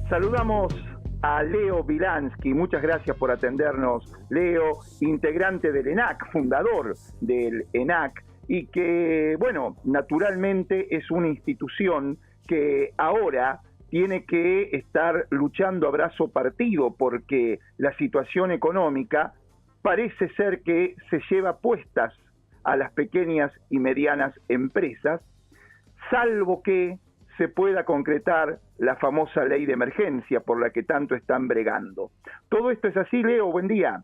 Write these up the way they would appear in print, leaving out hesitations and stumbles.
Saludamos a Leo Bilansky, muchas gracias por atendernos. Leo, integrante del ENAC, fundador del ENAC, y que, bueno, naturalmente es una institución que ahora tiene que estar luchando a brazo partido porque la situación económica parece ser que se lleva puestas a las pequeñas y medianas empresas, salvo que se pueda concretar la famosa ley de emergencia por la que tanto están bregando. ¿Todo esto es así, Leo? Buen día.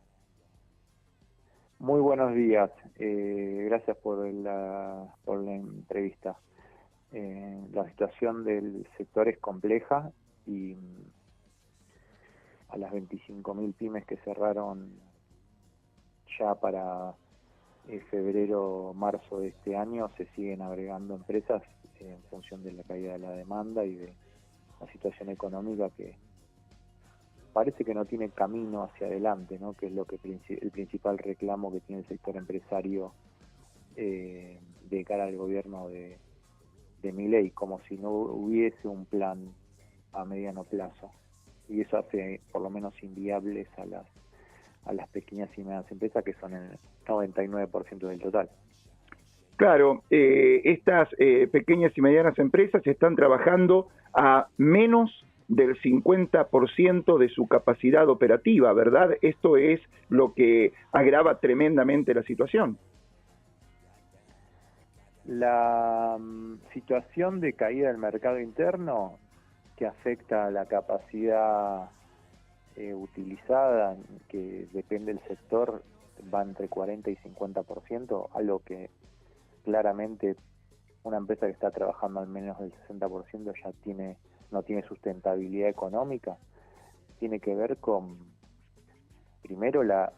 Muy buenos días. Gracias por la entrevista. La situación del sector es compleja y a las 25.000 pymes que cerraron ya para febrero, marzo de este año, se siguen agregando empresas en función de la caída de la demanda y de la situación económica que parece que no tiene camino hacia adelante, ¿no? Que es lo que el principal reclamo que tiene el sector empresario de cara al gobierno de Milei, como si no hubiese un plan a mediano plazo, y eso hace por lo menos inviables a las pequeñas y medianas empresas, que son el 99% del total. Claro, estas pequeñas y medianas empresas están trabajando a menos del 50% de su capacidad operativa, ¿verdad? Esto es lo que agrava tremendamente la situación. La situación de caída del mercado interno, que afecta a la capacidad utilizada, que depende del sector, va entre 40 y 50%, algo que claramente una empresa que está trabajando al menos del 60% ya no tiene sustentabilidad económica. Tiene que ver con, primero, la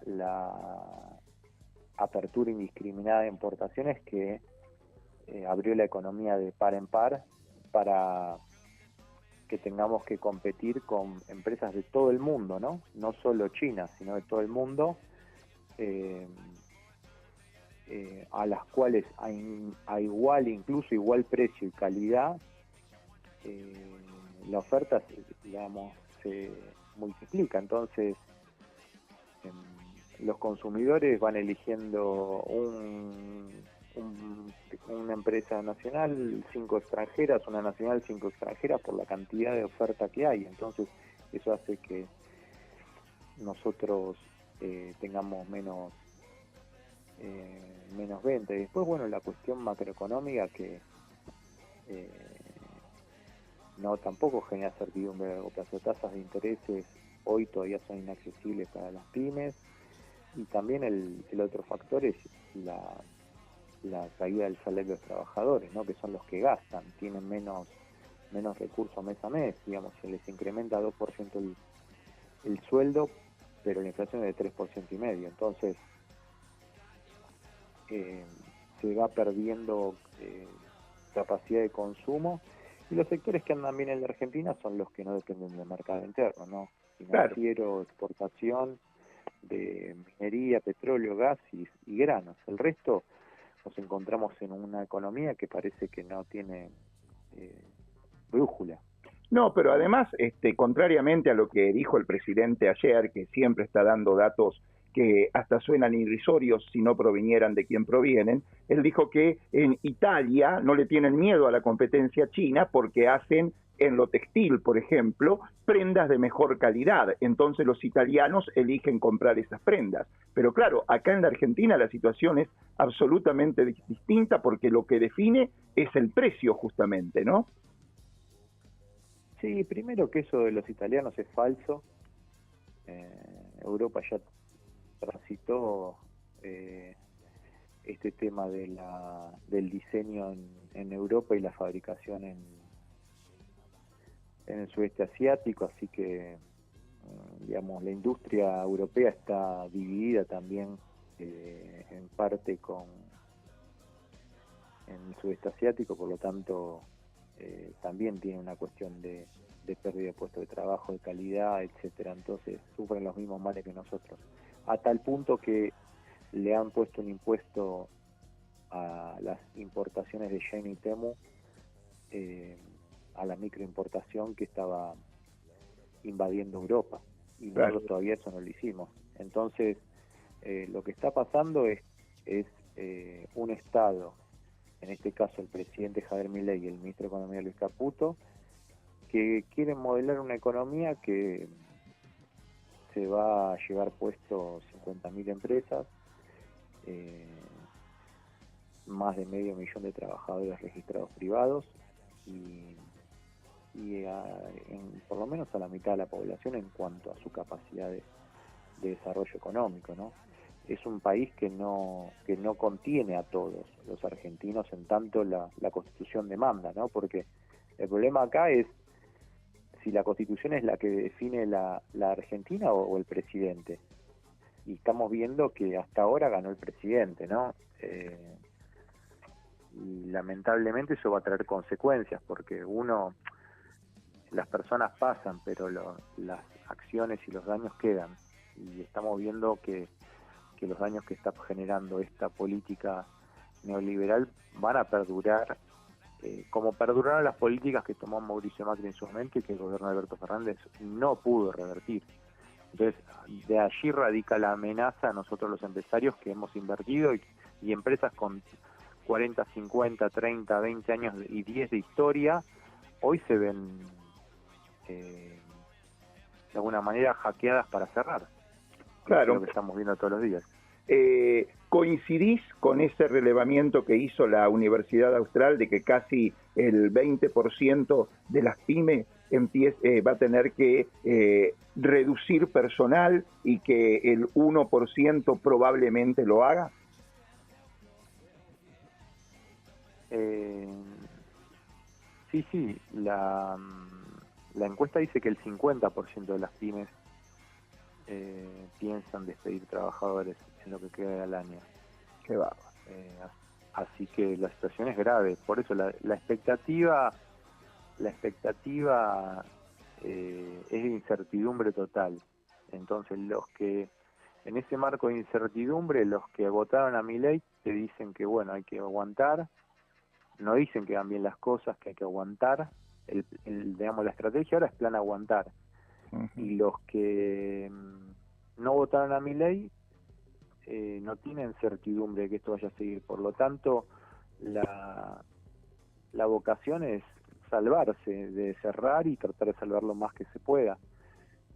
apertura indiscriminada de importaciones que abrió la economía de par en par para que tengamos que competir con empresas de todo el mundo, no solo China, sino de todo el mundo, a las cuales a incluso igual precio y calidad, la oferta se multiplica. Entonces los consumidores van eligiendo una empresa nacional, 5 extranjeras, una nacional, 5 extranjeras, por la cantidad de oferta que hay. Entonces eso hace que nosotros tengamos menos venta. Y después, bueno, la cuestión macroeconómica que no tampoco genera certidumbre a largo plazo. Tasas de intereses hoy todavía son inaccesibles para las pymes, y también el otro factor es la caída del salario de los trabajadores, que son los que gastan, tienen menos recursos mes a mes. Digamos, se les incrementa 2% el sueldo, pero la inflación es de 3,5%. Entonces se va perdiendo capacidad de consumo, y los sectores que andan bien en la Argentina son los que no dependen del mercado interno, financiero, claro, exportación, de minería, petróleo, gas y granos. El resto nos encontramos en una economía que parece que no tiene brújula. No, pero además, contrariamente a lo que dijo el presidente ayer, que siempre está dando datos que hasta suenan irrisorios si no provinieran de quien provienen, él dijo que en Italia no le tienen miedo a la competencia china porque hacen en lo textil, por ejemplo, prendas de mejor calidad. Entonces los italianos eligen comprar esas prendas. Pero claro, acá en la Argentina la situación es absolutamente distinta porque lo que define es el precio justamente, ¿no? Sí, primero que eso de los italianos es falso. Europa ya transitó este tema del diseño en Europa y la fabricación en el sudeste asiático, así que digamos, la industria europea está dividida también en parte en el sudeste asiático, por lo tanto también tiene una cuestión de pérdida de puestos de trabajo, de calidad, etcétera. Entonces sufren los mismos males que nosotros, a tal punto que le han puesto un impuesto a las importaciones de Shein y Temu, a la microimportación, que estaba invadiendo Europa, y Claro. nosotros todavía eso no lo hicimos. Entonces, lo que está pasando es un Estado, en este caso el presidente Javier Milei y el ministro de Economía Luis Caputo, que quieren modelar una economía que se va a llevar puesto 50.000 empresas, más de 500.000 de trabajadores registrados privados y por lo menos a la mitad de la población en cuanto a su capacidad de desarrollo económico, ¿no? Es un país que no contiene a todos los argentinos, en tanto la Constitución demanda, ¿no? Porque el problema acá es si la Constitución es la que define la Argentina o el presidente. Y estamos viendo que hasta ahora ganó el presidente, ¿no? Y lamentablemente eso va a traer consecuencias, porque las personas pasan, pero las acciones y los daños quedan. Y estamos viendo que los daños que está generando esta política neoliberal van a perdurar, como perduraron las políticas que tomó Mauricio Macri en su momento y que el gobierno de Alberto Fernández no pudo revertir. Entonces, de allí radica la amenaza a nosotros los empresarios que hemos invertido y empresas con 40, 50, 30, 20 años y 10 de historia, hoy se ven de alguna manera hackeadas para cerrar. Claro. Es lo que estamos viendo todos los días. ¿Coincidís con ese relevamiento que hizo la Universidad Austral de que casi el 20% de las pymes va a tener que reducir personal y que el 1% probablemente lo haga? Sí, la encuesta dice que el 50% de las pymes piensan despedir trabajadores en lo que queda del año. Qué bárbaro. Así que la situación es grave. Por eso la expectativa es de incertidumbre total. Entonces en ese marco de incertidumbre, los que votaron a Milei te dicen que bueno, hay que aguantar, no dicen que van bien las cosas, que hay que aguantar. Digamos, la estrategia ahora es plan aguantar. Uh-huh. Y los que no votaron a Milei no tienen certidumbre de que esto vaya a seguir. Por lo tanto, la vocación es salvarse, de cerrar y tratar de salvar lo más que se pueda.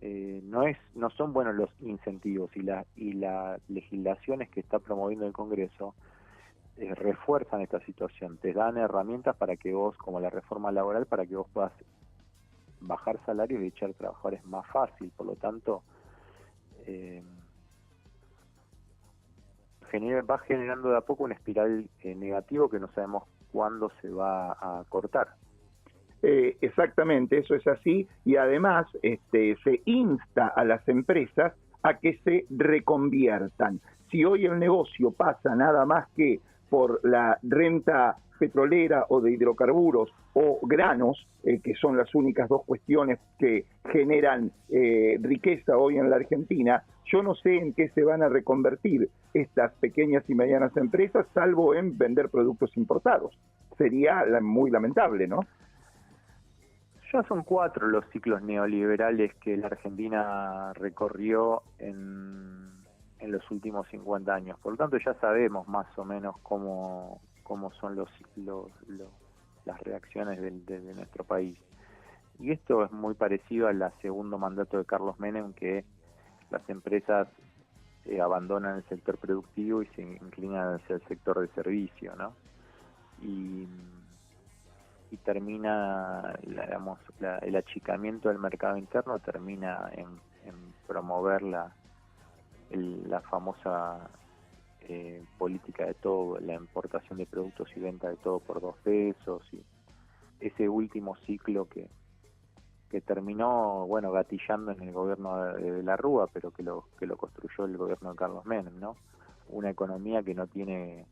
No son buenos los incentivos y las legislaciones que está promoviendo el Congreso refuerzan esta situación, te dan herramientas para que vos, como la reforma laboral, para que vos puedas bajar salarios y echar trabajadores más fácil. Por lo tanto, va generando de a poco una espiral negativo que no sabemos cuándo se va a cortar. Exactamente, eso es así, y además se insta a las empresas a que se reconviertan. Si hoy el negocio pasa nada más que por la renta petrolera o de hidrocarburos o granos, que son las únicas dos cuestiones que generan riqueza hoy en la Argentina, yo no sé en qué se van a reconvertir estas pequeñas y medianas empresas, salvo en vender productos importados. Sería muy lamentable, ¿no? Ya son 4 los ciclos neoliberales que la Argentina recorrió en los últimos 50 años. Por lo tanto, ya sabemos más o menos cómo son las reacciones de nuestro país. Y esto es muy parecido al segundo mandato de Carlos Menem, que las empresas abandonan el sector productivo y se inclinan hacia el sector de servicio, ¿no? Y termina, el achicamiento del mercado interno termina en promover la famosa política de todo, la importación de productos y venta de todo por 2 pesos, y ese último ciclo que terminó, bueno, gatillando en el gobierno de la Rúa, pero que lo construyó el gobierno de Carlos Menem, ¿no? Una economía que no tiene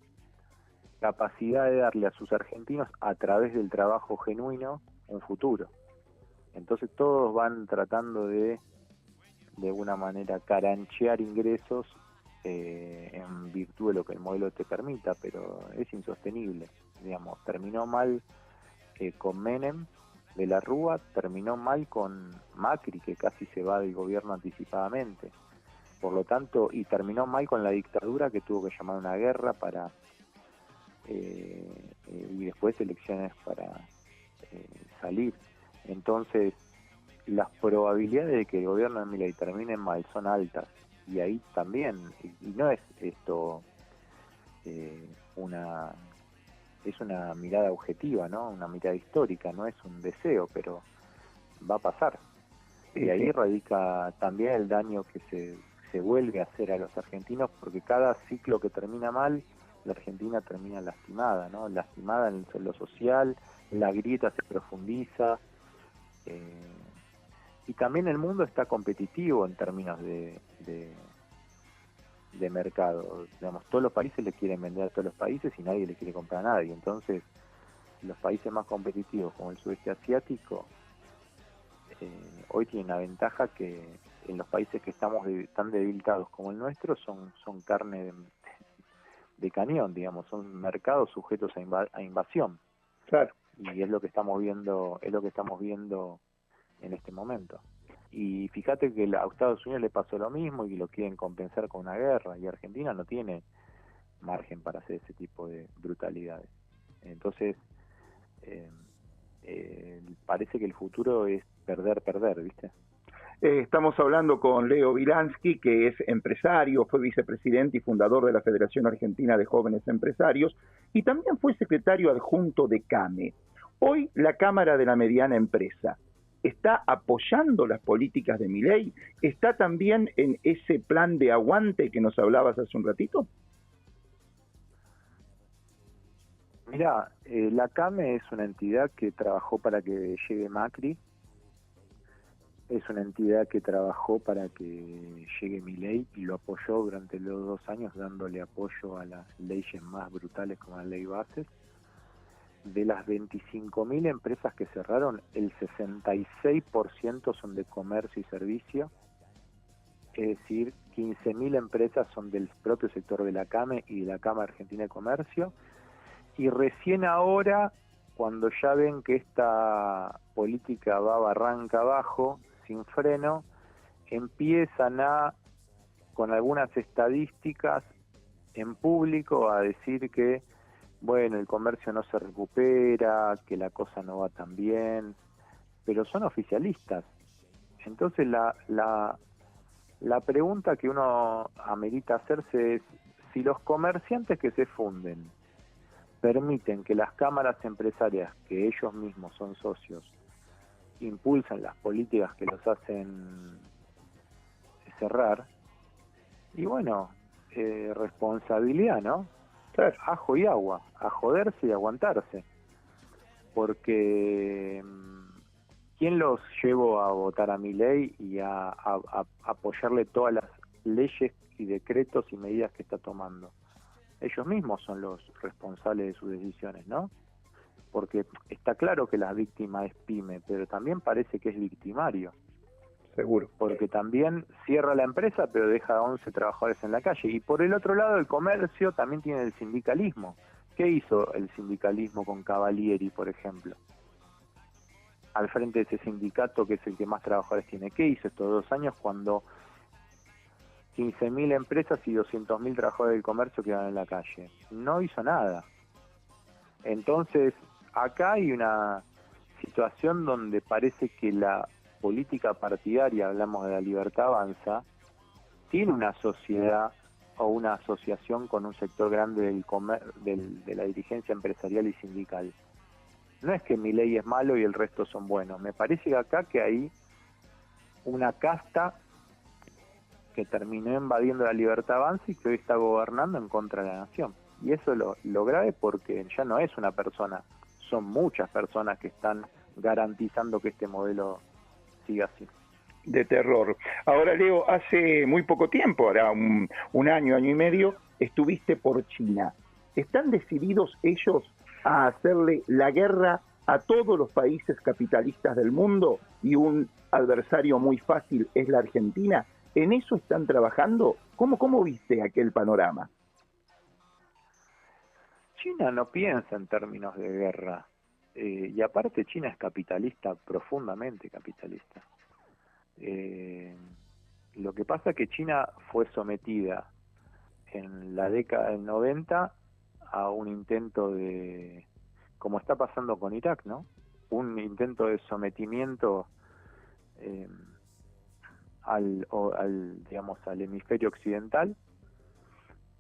capacidad de darle a sus argentinos, a través del trabajo genuino, un futuro. Entonces todos van tratando de alguna manera caranchear ingresos en virtud de lo que el modelo te permita, pero es insostenible. Digamos, terminó mal con Menem, de la Rúa terminó mal con Macri, que casi se va del gobierno anticipadamente. Por lo tanto, y terminó mal con la dictadura, que tuvo que llamar a una guerra para y después elecciones para salir. Entonces, las probabilidades de que el gobierno de Milei termine mal son altas, y ahí también, y no es esto es una mirada objetiva, ¿no? Una mirada histórica, no es un deseo, pero va a pasar. Y ahí radica también el daño que se vuelve a hacer a los argentinos, porque cada ciclo que termina mal, la Argentina termina lastimada, ¿no? Lastimada en lo social, la grieta se profundiza, y también el mundo está competitivo en términos de mercado. Digamos, todos los países le quieren vender a todos los países y nadie le quiere comprar a nadie. Entonces, los países más competitivos, como el sudeste asiático, hoy tienen la ventaja que en los países que estamos tan debilitados como el nuestro son carne de cañón, digamos, son mercados sujetos a invasión. Claro. Y es lo que estamos viendo en este momento. Y fíjate que a Estados Unidos le pasó lo mismo y lo quieren compensar con una guerra, y Argentina no tiene margen para hacer ese tipo de brutalidades. Entonces, parece que el futuro es perder, ¿viste? Estamos hablando con Leo Wilansky, que es empresario, fue vicepresidente y fundador de la Federación Argentina de Jóvenes Empresarios, y también fue secretario adjunto de CAME. Hoy la Cámara de la Mediana Empresa está apoyando las políticas de Milei, está también en ese plan de aguante que nos hablabas hace un ratito. Mirá, la CAME es una entidad que trabajó para que llegue Macri, es una entidad que trabajó para que llegue Milei y lo apoyó durante los 2 años, dándole apoyo a las leyes más brutales como la ley Bases. De las 25.000 empresas que cerraron, el 66% son de comercio y servicio, es decir, 15.000 empresas son del propio sector de la CAME y de la Cámara Argentina de Comercio, y recién ahora, cuando ya ven que esta política va barranca abajo, sin freno, empiezan con algunas estadísticas en público a decir que, bueno, el comercio no se recupera, que la cosa no va tan bien, pero son oficialistas. Entonces la pregunta que uno amerita hacerse es, si los comerciantes que se funden permiten que las cámaras empresarias, que ellos mismos son socios, impulsan las políticas que los hacen cerrar, y bueno, responsabilidad, ¿no? Ajo y agua, a joderse y aguantarse, porque ¿quién los llevó a votar a Milei y a apoyarle todas las leyes y decretos y medidas que está tomando? Ellos mismos son los responsables de sus decisiones, ¿no? Porque está claro que la víctima es PYME, pero también parece que es victimario. Seguro. Porque también cierra la empresa, pero deja a 11 trabajadores en la calle. Y por el otro lado, el comercio también tiene el sindicalismo. ¿Qué hizo el sindicalismo con Cavalieri, por ejemplo? Al frente de ese sindicato, que es el que más trabajadores tiene. ¿Qué hizo estos 2 años cuando 15.000 empresas y 200.000 trabajadores del comercio quedaron en la calle? No hizo nada. Entonces, acá hay una situación donde parece que la política partidaria, hablamos de La Libertad Avanza, tiene una sociedad o una asociación con un sector grande de la dirigencia empresarial y sindical. No es que Milei es malo y el resto son buenos. Me parece que acá que hay una casta que terminó invadiendo La Libertad Avanza y que hoy está gobernando en contra de la nación. Y eso lo grave, porque ya no es una persona, son muchas personas que están garantizando que este modelo siga así. De terror. Ahora, Leo, hace muy poco tiempo, ahora un año y medio, estuviste por China. ¿Están decididos ellos a hacerle la guerra a todos los países capitalistas del mundo y un adversario muy fácil es la Argentina? ¿En eso están trabajando? ¿Cómo viste aquel panorama? China no piensa en términos de guerra. y aparte China es capitalista, profundamente capitalista. Lo que pasa es que China fue sometida en la década del 90 a un intento de, como está pasando con Irak, ¿no? Un intento de sometimiento digamos, al hemisferio occidental,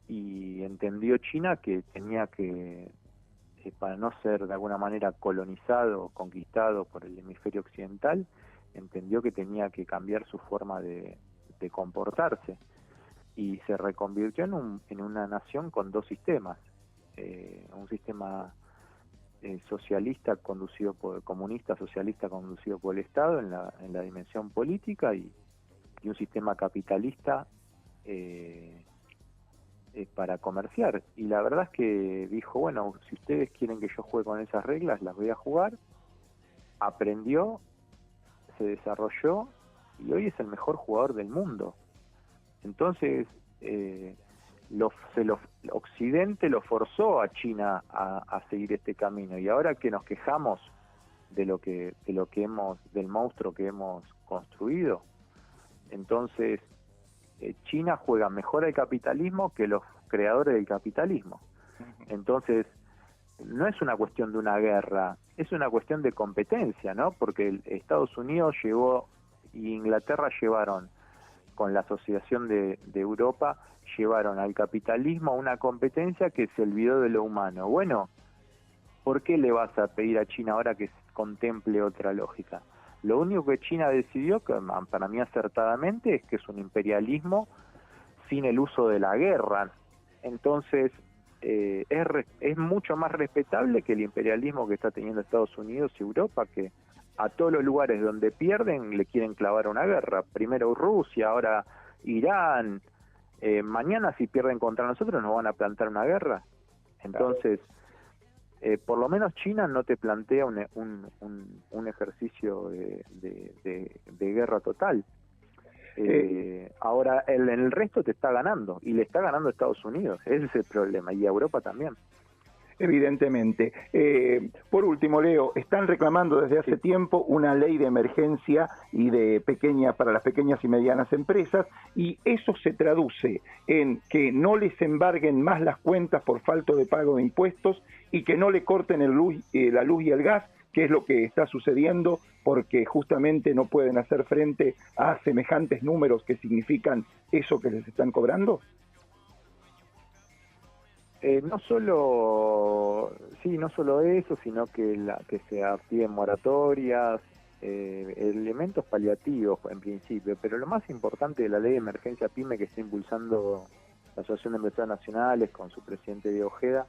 y entendió China que tenía que, para no ser de alguna manera colonizado o conquistado por el hemisferio occidental, entendió que tenía que cambiar su forma de comportarse, y se reconvirtió en una nación con dos sistemas, un sistema socialista conducido por comunista, socialista conducido por el Estado en la dimensión política, y un sistema capitalista para comerciar. Y la verdad es que dijo, bueno, si ustedes quieren que yo juegue con esas reglas, las voy a jugar. Aprendió, se desarrolló, y hoy es el mejor jugador del mundo. Entonces Occidente lo forzó a China a seguir este camino, y ahora que nos quejamos del monstruo que hemos construido, entonces China juega mejor al capitalismo que los creadores del capitalismo. Entonces no es una cuestión de una guerra, es una cuestión de competencia, ¿no? Porque Estados Unidos llevó y Inglaterra llevaron, con la Asociación de Europa, llevaron al capitalismo a una competencia que se olvidó de lo humano. Bueno, ¿por qué le vas a pedir a China ahora que contemple otra lógica? Lo único que China decidió, que para mí acertadamente, es que es un imperialismo sin el uso de la guerra. Entonces, es mucho más respetable que el imperialismo que está teniendo Estados Unidos y Europa, que a todos los lugares donde pierden le quieren clavar una guerra. Primero Rusia, ahora Irán. Mañana, si pierden contra nosotros, nos van a plantar una guerra. Entonces, por lo menos China no te plantea un ejercicio de guerra total. Ahora en el resto te está ganando, y le está ganando a Estados Unidos. Ese es el problema, y a Europa también. Evidentemente. Por último, Leo, están reclamando desde hace tiempo una ley de emergencia y para las pequeñas y medianas empresas, y eso se traduce en que no les embarguen más las cuentas por falta de pago de impuestos, y que no le corten la luz y el gas, que es lo que está sucediendo, porque justamente no pueden hacer frente a semejantes números que significan eso que les están cobrando. No solo eso, sino que se activen moratorias, elementos paliativos en principio, pero lo más importante de la ley de emergencia PYME que está impulsando la Asociación de Empresarios Nacionales con su presidente Diego Ojeda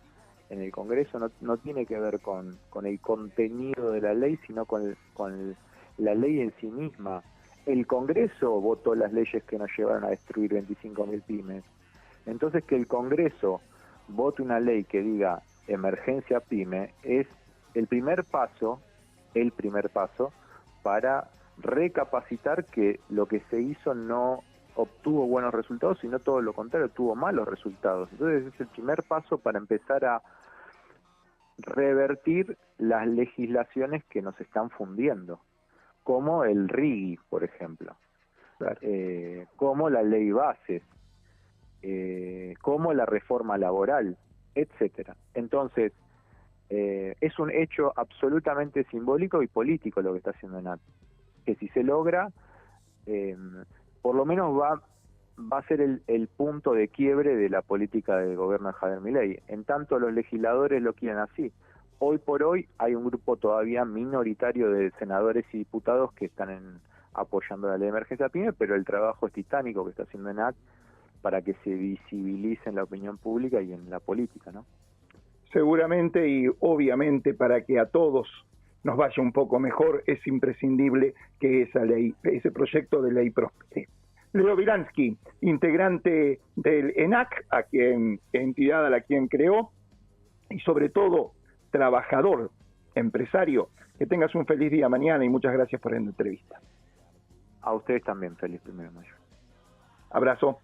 en el Congreso no tiene que ver con el contenido de la ley, sino con la ley en sí misma. El Congreso votó las leyes que nos llevaron a destruir 25.000 pymes. Entonces, que el Congreso vote una ley que diga emergencia PYME es el primer paso para recapacitar que lo que se hizo no obtuvo buenos resultados, sino todo lo contrario, tuvo malos resultados. Entonces es el primer paso para empezar a revertir las legislaciones que nos están fundiendo, como el RIGI, por ejemplo, claro. Como la ley bases, como la reforma laboral, etcétera. Entonces, es un hecho absolutamente simbólico y político lo que está haciendo ENAC, que si se logra, por lo menos va a ser el punto de quiebre de la política del gobierno de Javier Milei. En tanto los legisladores lo quieren así. Hoy por hoy hay un grupo todavía minoritario de senadores y diputados que están apoyando la ley de emergencia PYME, pero el trabajo es titánico que está haciendo ENAC para que se visibilice en la opinión pública y en la política, ¿no? Seguramente, y obviamente para que a todos nos vaya un poco mejor, es imprescindible que ese proyecto de ley prospere. Leo Wilansky, integrante del ENAC, entidad a la quien creó, y sobre todo trabajador, empresario. Que tengas un feliz día mañana y muchas gracias por la entrevista. A ustedes también, feliz 1 de mayo. Abrazo.